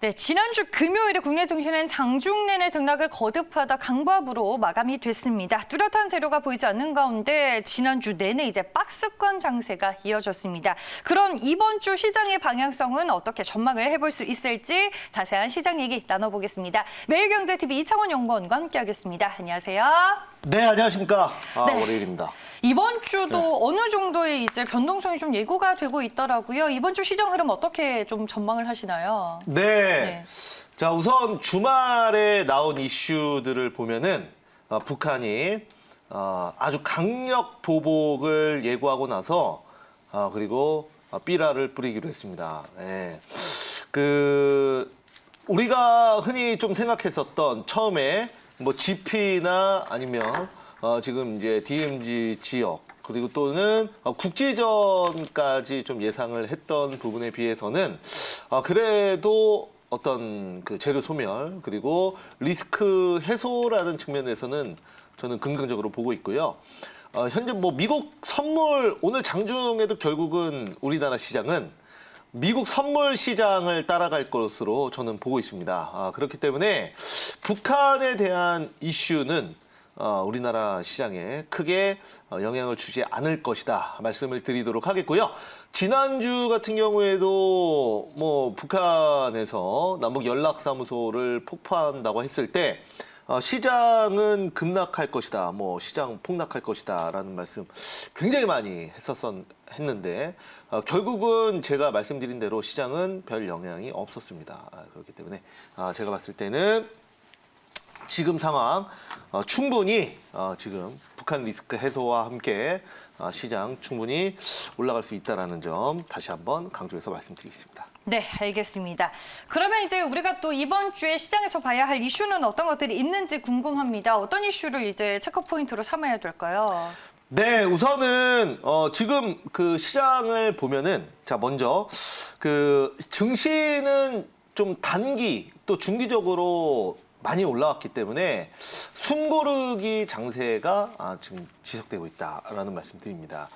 네, 지난주 금요일에 국내 증시는 장중내내 등락을 거듭하다 강보합으로 마감이 됐습니다. 뚜렷한 재료가 보이지 않는 가운데 지난주 내내 이제 박스권 장세가 이어졌습니다. 그럼 이번 주 시장의 방향성은 어떻게 전망을 해볼 수 있을지 자세한 시장 얘기 나눠보겠습니다. 매일경제TV 이창원 연구원과 함께하겠습니다. 안녕하세요. 네, 안녕하십니까. 네. 월요일입니다. 이번 주도 어느 정도의 이제 변동성이 좀 예고가 되고 있더라고요. 이번 주 시장 흐름 어떻게 좀 전망을 하시나요? 네. 자, 우선 주말에 나온 이슈들을 보면은 북한이 아주 강력 보복을 예고하고 나서 그리고 삐라를 뿌리기로 했습니다. 네. 우리가 흔히 좀 생각했었던 처음에 뭐 GP나 아니면 지금 이제 DMZ 지역 그리고 또는 국지전까지 좀 예상을 했던 부분에 비해서는 그래도 어떤 그 재료 소멸 그리고 리스크 해소라는 측면에서는 저는 긍정적으로 보고 있고요. 현재 뭐 미국 선물 오늘 장중에도 결국은 우리나라 시장은 미국 선물 시장을 따라갈 것으로 저는 보고 있습니다. 그렇기 때문에 북한에 대한 이슈는 우리나라 시장에 크게 영향을 주지 않을 것이다 말씀을 드리도록 하겠고요. 지난주 같은 경우에도 뭐 북한에서 남북 연락사무소를 폭파한다고 했을 때 시장은 급락할 것이다, 뭐 시장 폭락할 것이다라는 말씀 굉장히 많이 했는데 결국은 제가 말씀드린 대로 시장은 별 영향이 없었습니다. 그렇기 때문에 제가 봤을 때는 지금 상황 충분히 지금 북한 리스크 해소와 함께 시장 충분히 올라갈 수 있다는 점 다시 한번 강조해서 말씀드리겠습니다. 네, 알겠습니다. 그러면 이제 우리가 또 이번 주에 시장에서 봐야 할 이슈는 어떤 것들이 있는지 궁금합니다. 어떤 이슈를 이제 체크 포인트로 삼아야 될까요? 네, 우선은 지금 그 시장을 보면은 자 먼저 그 증시는 좀 단기 또 중기적으로 많이 올라왔기 때문에 숨고르기 장세가 지금 지속되고 있다라는 말씀드립니다.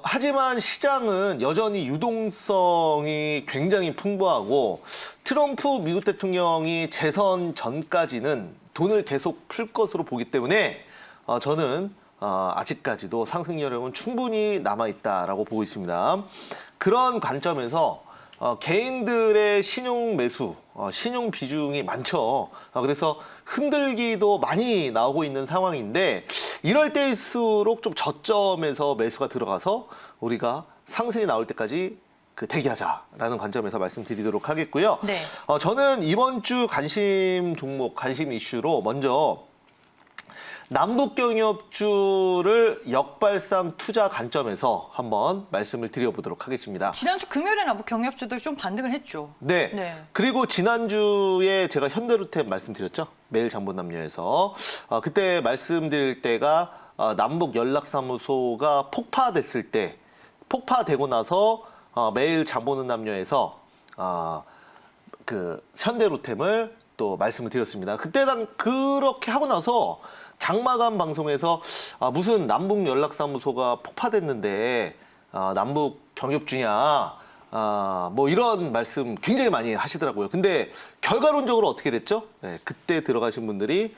하지만 시장은 여전히 유동성이 굉장히 풍부하고 트럼프 미국 대통령이 재선 전까지는 돈을 계속 풀 것으로 보기 때문에 저는 아직까지도 상승 여력은 충분히 남아있다라고 보고 있습니다. 그런 관점에서 개인들의 신용 매수, 신용 비중이 많죠. 그래서 흔들기도 많이 나오고 있는 상황인데 이럴 때일수록 좀 저점에서 매수가 들어가서 우리가 상승이 나올 때까지 대기하자라는 관점에서 말씀드리도록 하겠고요. 네. 저는 이번 주 관심 종목, 관심 이슈로 먼저 남북 경협주를 역발상 투자 관점에서 한번 말씀을 드려보도록 하겠습니다. 지난주 금요일에 남북 경협주도 좀 반등을 했죠. 네. 네. 그리고 지난주에 제가 현대로템 말씀드렸죠. 매일 장본남녀에서 그때 말씀드릴 때가 남북 연락사무소가 폭파됐을 때 폭파되고 나서 매일 장보는 남녀에서 그 현대로템을 또 말씀을 드렸습니다. 그때 그렇게 하고 나서 장마감 방송에서 무슨 남북 연락사무소가 폭파됐는데 남북 경협주냐 뭐 이런 말씀 굉장히 많이 하시더라고요. 근데 결과론적으로 어떻게 됐죠? 네, 그때 들어가신 분들이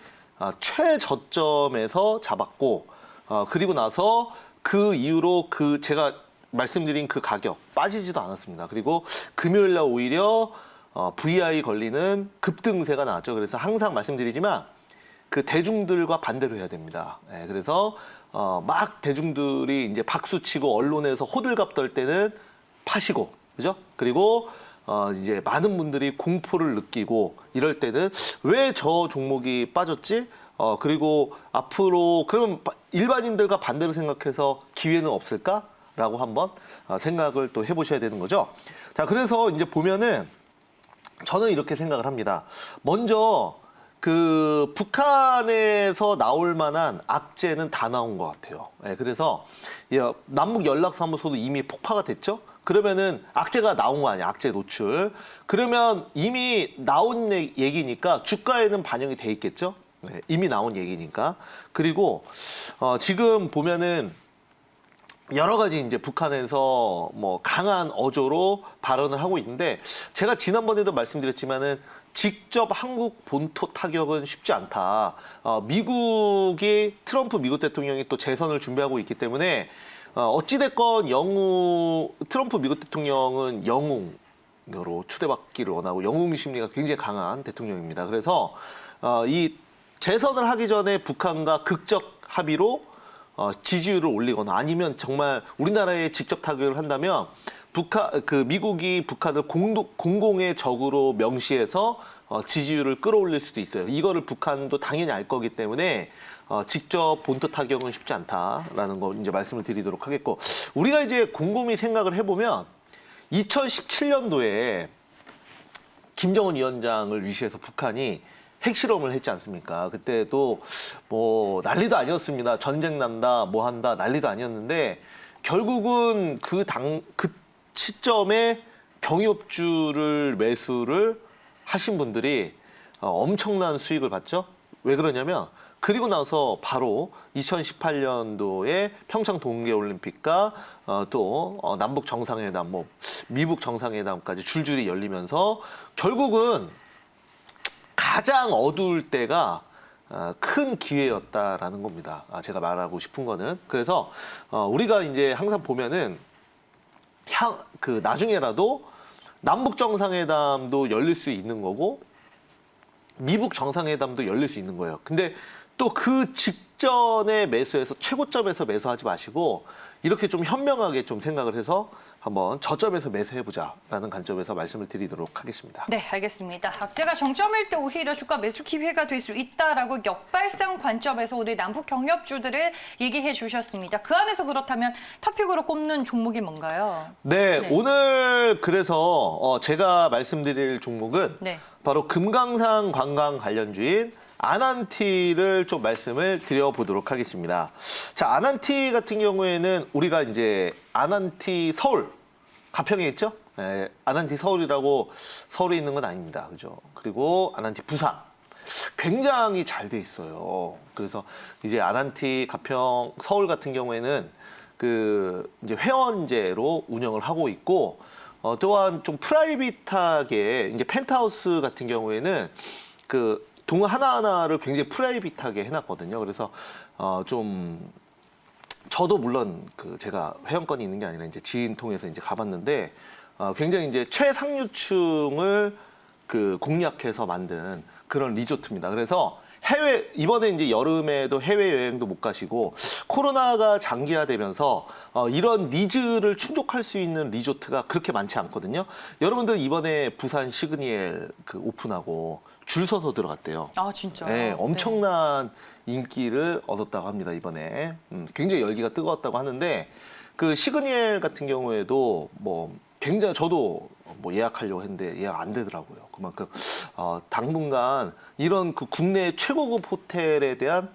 최저점에서 잡았고 그리고 나서 그 이후로 제가 말씀드린 그 가격 빠지지도 않았습니다. 그리고 금요일 날 오히려 VI 걸리는 급등세가 나왔죠. 그래서 항상 말씀드리지만 그 대중들과 반대로 해야 됩니다. 네, 그래서 막 대중들이 이제 박수치고 언론에서 호들갑 떨 때는 파시고, 그죠? 그리고 이제 많은 분들이 공포를 느끼고 이럴 때는 왜 저 종목이 빠졌지? 그리고 앞으로 그럼 일반인들과 반대로 생각해서 기회는 없을까라고 한번 생각을 또 해보셔야 되는 거죠. 자, 그래서 이제 보면은 저는 이렇게 생각을 합니다. 먼저 그 북한에서 나올 만한 악재는 다 나온 것 같아요. 네, 그래서 남북 연락사무소도 이미 폭파가 됐죠. 그러면은 악재가 나온 거 아니야, 악재 노출. 그러면 이미 나온 얘기니까 주가에는 반영이 돼 있겠죠. 네, 이미 나온 얘기니까. 그리고 지금 보면은 여러 가지 이제 북한에서 뭐 강한 어조로 발언을 하고 있는데 제가 지난번에도 말씀드렸지만은 직접 한국 본토 타격은 쉽지 않다. 미국이 트럼프 미국 대통령이 또 재선을 준비하고 있기 때문에 어찌됐건 트럼프 미국 대통령은 영웅으로 추대받기를 원하고 영웅 심리가 굉장히 강한 대통령입니다. 그래서 이 재선을 하기 전에 북한과 극적 합의로 지지율을 올리거나 아니면 정말 우리나라에 직접 타격을 한다면 미국이 북한을 공공의 적으로 명시해서 지지율을 끌어올릴 수도 있어요. 이거를 북한도 당연히 알 거기 때문에 직접 본토 타격은 쉽지 않다라는 거 이제 말씀을 드리도록 하겠고 우리가 이제 곰곰이 생각을 해보면 2017년도에 김정은 위원장을 위시해서 북한이 핵실험을 했지 않습니까? 그때도 뭐 난리도 아니었습니다. 전쟁 난다, 뭐 한다, 난리도 아니었는데 결국은 그 시점에 경유업주를 매수를 하신 분들이 엄청난 수익을 봤죠. 왜 그러냐면 그리고 나서 바로 2018년도에 평창 동계올림픽과 또 남북 정상회담, 뭐 미북 정상회담까지 줄줄이 열리면서 결국은 가장 어두울 때가 큰 기회였다라는 겁니다. 제가 말하고 싶은 거는. 그래서 우리가 이제 항상 보면은 나중에라도 남북 정상회담도 열릴 수 있는 거고 미북 정상회담도 열릴 수 있는 거예요. 근데 또 그 직전에 매수해서 최고점에서 매수하지 마시고 이렇게 좀 현명하게 좀 생각을 해서 한번 저점에서 매수해보자라는 관점에서 말씀을 드리도록 하겠습니다. 네, 알겠습니다. 악재가 정점일 때 오히려 주가 매수 기회가 될 수 있다라고 역발상 관점에서 우리 남북 경협주들을 얘기해 주셨습니다. 그 안에서 그렇다면 탑픽으로 꼽는 종목이 뭔가요? 네. 오늘 그래서 제가 말씀드릴 종목은 네. 바로 금강산 관광 관련주인 아난티를 좀 말씀을 드려보도록 하겠습니다. 자, 아난티 같은 경우에는 우리가 이제 아난티 서울, 가평에 있죠? 네, 아난티 서울이라고 서울에 있는 건 아닙니다. 그죠? 그리고 아난티 부산. 굉장히 잘 돼 있어요. 그래서 이제 아난티 가평 서울 같은 경우에는 이제 회원제로 운영을 하고 있고, 또한 좀 프라이빗하게, 이제 펜트하우스 같은 경우에는 동 하나하나를 굉장히 프라이빗하게 해놨거든요. 그래서 저도 물론 제가 회원권이 있는 게 아니라 이제 지인 통해서 이제 가봤는데 굉장히 이제 최상류층을 공략해서 만든 그런 리조트입니다. 그래서 이번에 이제 여름에도 해외여행도 못 가시고 코로나가 장기화되면서 이런 니즈를 충족할 수 있는 리조트가 그렇게 많지 않거든요. 여러분들 이번에 부산 시그니엘 오픈하고 줄 서서 들어갔대요. 아, 진짜요? 네, 엄청난 인기를 얻었다고 합니다, 이번에. 굉장히 열기가 뜨거웠다고 하는데 시그니엘 같은 경우에도 뭐 굉장히 저도 뭐 예약하려고 했는데 예약 안 되더라고요. 그만큼 당분간 이런 국내 최고급 호텔에 대한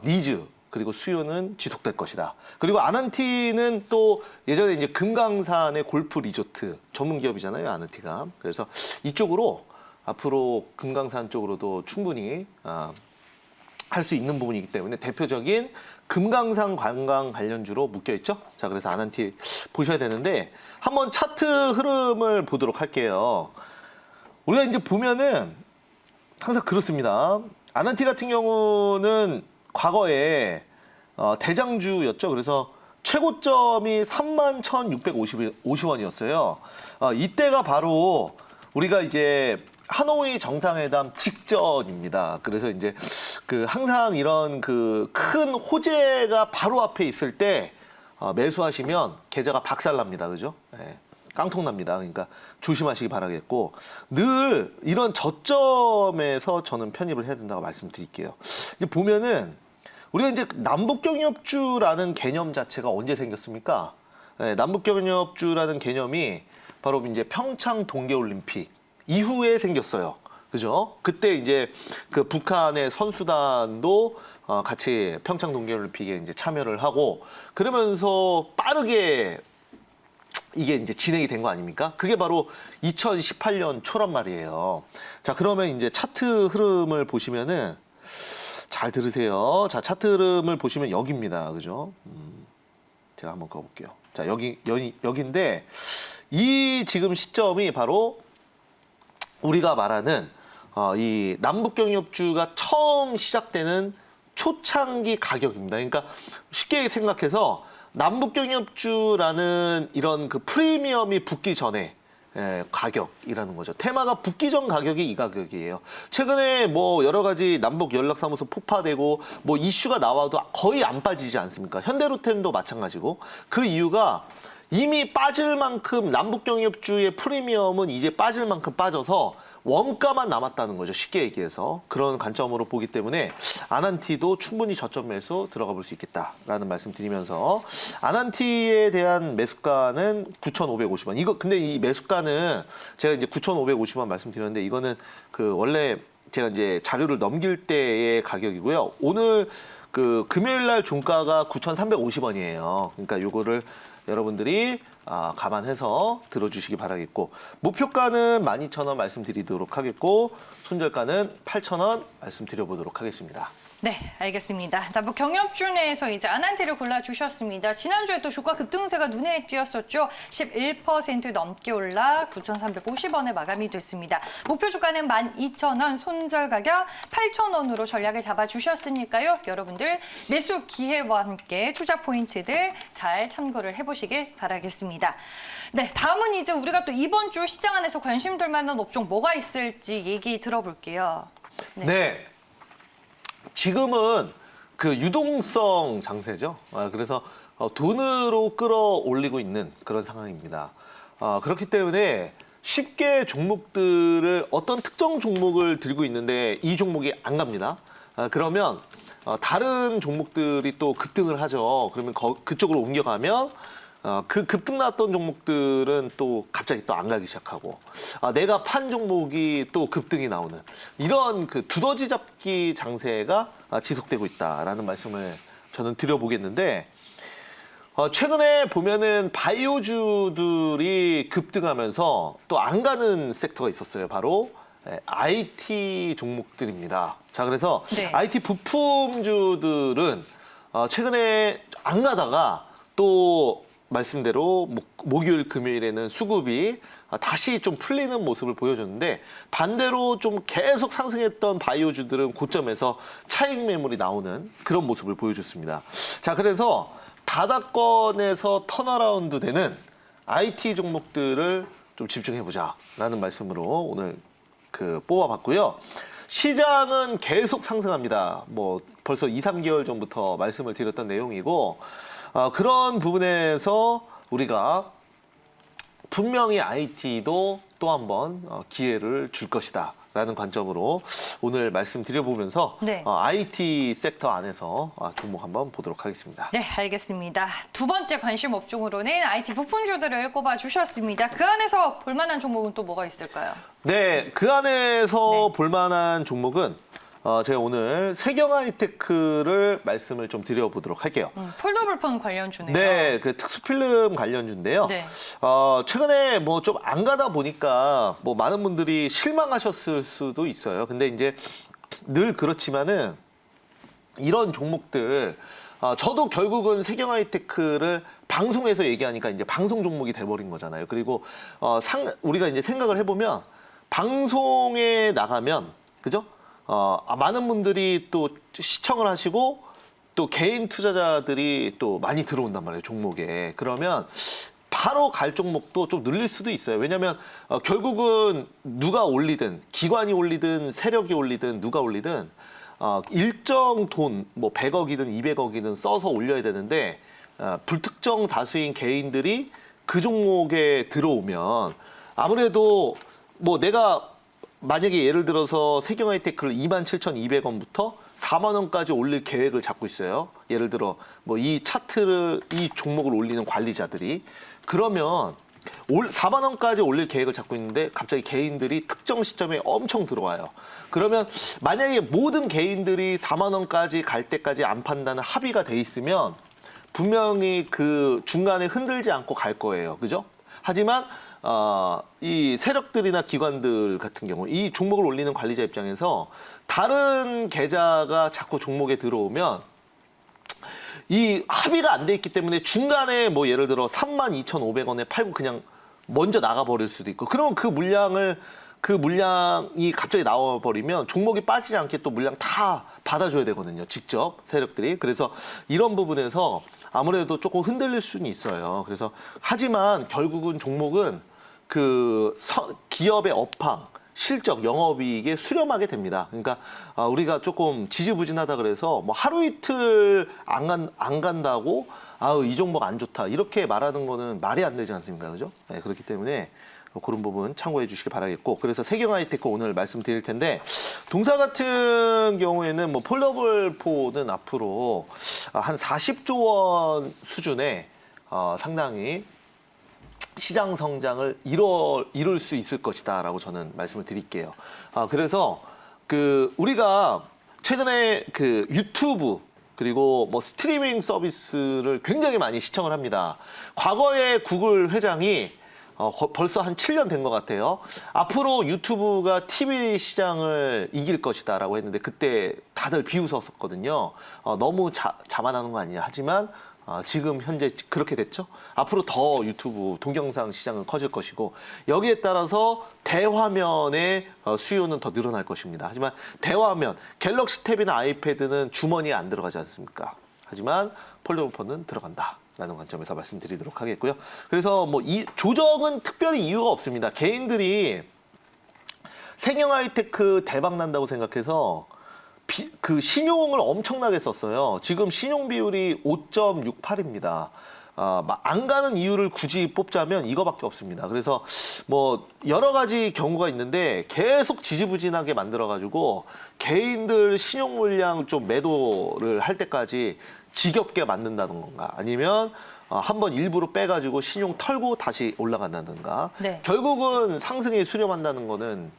니즈 그리고 수요는 지속될 것이다. 그리고 아난티는 또 예전에 이제 금강산의 골프 리조트 전문 기업이잖아요, 아난티가. 그래서 이쪽으로 앞으로 금강산 쪽으로도 충분히 할 수 있는 부분이기 때문에 대표적인 금강산 관광 관련주로 묶여있죠. 자, 그래서 아난티 보셔야 되는데 한번 차트 흐름을 보도록 할게요. 우리가 이제 보면은 항상 그렇습니다. 아난티 같은 경우는 과거에 대장주였죠. 그래서 최고점이 31,650원이었어요. 이때가 바로 우리가 이제 하노이 정상회담 직전입니다. 그래서 이제 항상 이런 큰 호재가 바로 앞에 있을 때 매수하시면 계좌가 박살납니다. 그죠? 네, 깡통납니다. 그러니까 조심하시기 바라겠고 늘 이런 저점에서 저는 편입을 해야 된다고 말씀드릴게요. 이제 보면은 우리가 이제 남북경협주라는 개념 자체가 언제 생겼습니까? 네, 남북경협주라는 개념이 바로 이제 평창 동계올림픽 이후에 생겼어요. 그죠? 그때 이제 북한의 선수단도 같이 평창 동계올림픽에 이제 참여를 하고 그러면서 빠르게 이게 이제 진행이 된 거 아닙니까? 그게 바로 2018년 초란 말이에요. 자, 그러면 이제 차트 흐름을 보시면은 잘 들으세요. 자, 차트 흐름을 보시면 여기입니다. 그죠? 제가 한번 그어볼게요. 자, 여기인데 이 지금 시점이 바로 우리가 말하는 이 남북경협주가 처음 시작되는 초창기 가격입니다. 그러니까 쉽게 생각해서 남북경협주라는 이런 그 프리미엄이 붙기 전에 가격이라는 거죠. 테마가 붙기 전 가격이 이 가격이에요. 최근에 뭐 여러 가지 남북 연락사무소 폭파되고 뭐 이슈가 나와도 거의 안 빠지지 않습니까? 현대로템도 마찬가지고 그 이유가 이미 빠질 만큼 남북경협주의 프리미엄은 이제 빠질 만큼 빠져서 원가만 남았다는 거죠. 쉽게 얘기해서. 그런 관점으로 보기 때문에 아난티도 충분히 저점 매수 들어가 볼 수 있겠다라는 말씀 드리면서 아난티에 대한 매수가는 9,550원. 이거 근데 이 매수가는 제가 이제 9,550원 말씀드렸는데 이거는 그 원래 제가 이제 자료를 넘길 때의 가격이고요. 오늘 그 금요일 날 종가가 9,350원이에요. 그러니까 요거를 여러분들이 감안해서 들어주시기 바라겠고 목표가는 12,000원 말씀드리도록 하겠고 손절가는 8,000원 말씀드려보도록 하겠습니다. 네, 알겠습니다. 남북 경협주 내에서 이제 아난티를 골라주셨습니다. 지난주에 또 주가 급등세가 눈에 띄었었죠. 11% 넘게 올라 9,350원에 마감이 됐습니다. 목표 주가는 12,000원, 손절 가격 8,000원으로 전략을 잡아주셨으니까요. 여러분들 매수 기회와 함께 투자 포인트들 잘 참고를 해보시길 바라겠습니다. 네, 다음은 이제 우리가 또 이번 주 시장 안에서 관심 둘 만한 업종 뭐가 있을지 얘기 들어볼게요. 네. 지금은 그 유동성 장세죠. 그래서 돈으로 끌어올리고 있는 그런 상황입니다. 그렇기 때문에 쉽게 종목들을 어떤 특정 종목을 들고 있는데 이 종목이 안 갑니다. 그러면 다른 종목들이 또 급등을 하죠. 그러면 그쪽으로 옮겨가면 그 급등 났던 종목들은 또 갑자기 또 안 가기 시작하고 내가 판 종목이 또 급등이 나오는 이런 그 두더지 잡기 장세가 지속되고 있다라는 말씀을 저는 드려보겠는데 최근에 보면은 바이오주들이 급등하면서 또 안 가는 섹터가 있었어요. 바로 IT 종목들입니다. 자, 그래서 네. IT 부품주들은 최근에 안 가다가 또 말씀대로 목요일, 금요일에는 수급이 다시 좀 풀리는 모습을 보여줬는데 반대로 좀 계속 상승했던 바이오주들은 고점에서 차익 매물이 나오는 그런 모습을 보여줬습니다. 자, 그래서 바닥권에서 턴어라운드 되는 IT 종목들을 좀 집중해보자라는 말씀으로 오늘 뽑아봤고요. 시장은 계속 상승합니다. 뭐 벌써 2, 3개월 전부터 말씀을 드렸던 내용이고 그런 부분에서 우리가 분명히 IT도 또 한 번 기회를 줄 것이다 라는 관점으로 오늘 말씀드려보면서 네. IT 섹터 안에서 종목 한번 보도록 하겠습니다. 네, 알겠습니다. 두 번째 관심 업종으로는 IT 부품주들을 꼽아주셨습니다. 그 안에서 볼만한 종목은 또 뭐가 있을까요? 네, 그 안에서 네. 볼만한 종목은 제가 오늘 세경하이테크를 말씀을 좀 드려보도록 할게요. 폴더블폰 관련주네요. 네, 그 특수필름 관련주인데요. 네. 최근에 뭐 좀 안 가다 보니까 뭐 많은 분들이 실망하셨을 수도 있어요. 근데 이제 늘 그렇지만은 이런 종목들, 저도 결국은 세경하이테크를 방송에서 얘기하니까 이제 방송 종목이 돼버린 거잖아요. 그리고 우리가 이제 생각을 해보면 방송에 나가면, 그죠? 많은 분들이 또 시청을 하시고 또 개인 투자자들이 또 많이 들어온단 말이에요, 종목에. 그러면 바로 갈 종목도 좀 늘릴 수도 있어요. 왜냐하면 결국은 누가 올리든 기관이 올리든 세력이 올리든 누가 올리든 일정 돈, 뭐 100억이든 200억이든 써서 올려야 되는데 불특정 다수인 개인들이 그 종목에 들어오면 아무래도 뭐 내가 만약에 예를 들어서 세경하이테크를 27,200원부터 4만 원까지 올릴 계획을 잡고 있어요. 예를 들어 뭐 이 차트를 이 종목을 올리는 관리자들이 그러면 4만 원까지 올릴 계획을 잡고 있는데 갑자기 개인들이 특정 시점에 엄청 들어와요. 그러면 만약에 모든 개인들이 4만 원까지 갈 때까지 안 판다는 합의가 돼 있으면 분명히 그 중간에 흔들지 않고 갈 거예요. 그죠? 하지만 이 세력들이나 기관들 같은 경우 이 종목을 올리는 관리자 입장에서 다른 계좌가 자꾸 종목에 들어오면 이 합의가 안 돼 있기 때문에 중간에 뭐 예를 들어 32,500원에 팔고 그냥 먼저 나가버릴 수도 있고 그러면 그 물량이 갑자기 나와버리면 종목이 빠지지 않게 또 물량 다 받아줘야 되거든요. 직접 세력들이. 그래서 이런 부분에서 아무래도 조금 흔들릴 수는 있어요. 그래서 하지만 결국은 종목은 기업의 업황, 실적, 영업이익에 수렴하게 됩니다. 그러니까 우리가 조금 지지부진하다 그래서 뭐 하루 이틀 안 간다고 이 종목 안 좋다 이렇게 말하는 거는 말이 안 되지 않습니까? 그죠? 네, 그렇기 때문에 그런 부분 참고해 주시기 바라겠고 그래서 세경하이테크 오늘 말씀드릴 텐데 동사 같은 경우에는 뭐 폴더블 폰은 앞으로 한 40조 원 수준의 상당히 시장 성장을 이룰 수 있을 것이다라고 저는 말씀을 드릴게요. 그래서 우리가 최근에 유튜브 그리고 뭐 스트리밍 서비스를 굉장히 많이 시청을 합니다. 과거에 구글 회장이 벌써 한 7년 된 것 같아요. 앞으로 유튜브가 TV 시장을 이길 것이다라고 했는데 그때 다들 비웃었었거든요. 너무 자만하는 거 아니냐. 하지만 지금 현재 그렇게 됐죠. 앞으로 더 유튜브 동영상 시장은 커질 것이고 여기에 따라서 대화면의 수요는 더 늘어날 것입니다. 하지만 대화면, 갤럭시 탭이나 아이패드는 주머니에 안 들어가지 않습니까? 하지만 폴더블 폰은 들어간다라는 관점에서 말씀드리도록 하겠고요. 그래서 뭐 이 조정은 특별히 이유가 없습니다. 개인들이 세경하이테크 대박 난다고 생각해서 신용을 엄청나게 썼어요. 지금 신용 비율이 5.68입니다. 안 가는 이유를 굳이 뽑자면 이거밖에 없습니다. 그래서 뭐 여러 가지 경우가 있는데 계속 지지부진하게 만들어가지고 개인들 신용 물량 좀 매도를 할 때까지 지겹게 만든다는 건가 아니면 한번 일부러 빼가지고 신용 털고 다시 올라간다든가 네. 결국은 상승에 수렴한다는 거는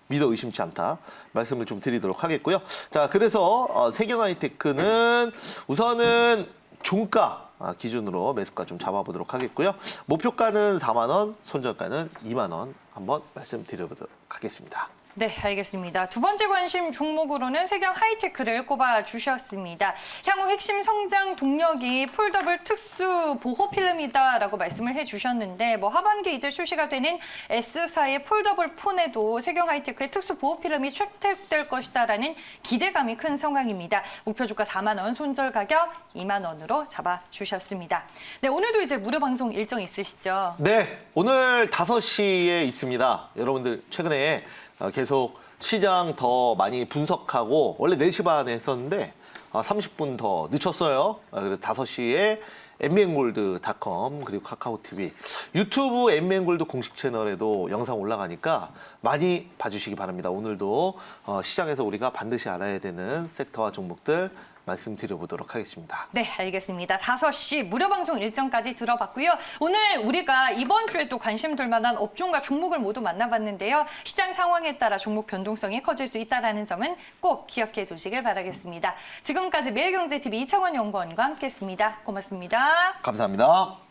믿어 의심치 않다 말씀을 좀 드리도록 하겠고요. 자, 그래서 세경하이테크는 우선은 종가 기준으로 매수가 좀 잡아보도록 하겠고요. 목표가는 4만 원, 손절가는 2만 원 한번 말씀드려보도록 하겠습니다. 네, 알겠습니다. 두 번째 관심 종목으로는 세경 하이테크를 꼽아주셨습니다. 향후 핵심 성장 동력이 폴더블 특수 보호 필름이다라고 말씀을 해주셨는데 뭐 하반기 이제 출시가 되는 S사의 폴더블 폰에도 세경 하이테크의 특수 보호 필름이 채택될 것이다라는 기대감이 큰 상황입니다. 목표 주가 4만 원, 손절 가격 2만 원으로 잡아주셨습니다. 네, 오늘도 이제 무료 방송 일정 있으시죠? 네, 오늘 5시에 있습니다. 여러분들 최근에 계속 시장 더 많이 분석하고 원래 4시 반에 했었는데 30분 더 늦췄어요. 그래서 5시에 mbngold.com 그리고 카카오TV, 유튜브 mbngold 공식 채널에도 영상 올라가니까 많이 봐주시기 바랍니다. 오늘도 시장에서 우리가 반드시 알아야 되는 섹터와 종목들 말씀드려보도록 하겠습니다. 네, 알겠습니다. 5시 무료 방송 일정까지 들어봤고요. 오늘 우리가 이번 주에 또 관심 둘 만한 업종과 종목을 모두 만나봤는데요. 시장 상황에 따라 종목 변동성이 커질 수 있다는 점은 꼭 기억해 두시길 바라겠습니다. 지금까지 매일경제TV 이창원 연구원과 함께했습니다. 고맙습니다. 감사합니다.